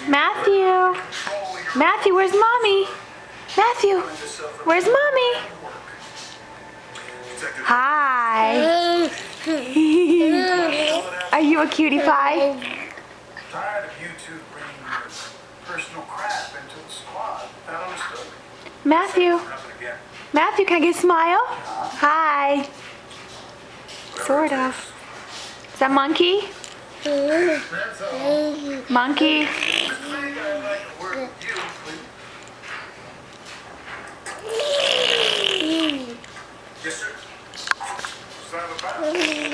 Matthew! Matthew, where's Mommy? Matthew, where's Mommy? Hi! Are you a cutie pie? Tired of you two bringing your personal crap into the squad. Not understood. Matthew! Happen again. Matthew, can I get a smile? Hi! Sort of. Is that Monkey? That's all. Monkey? Mr. Lee, I'd like a word with you, please. Yes, sir. Sound about?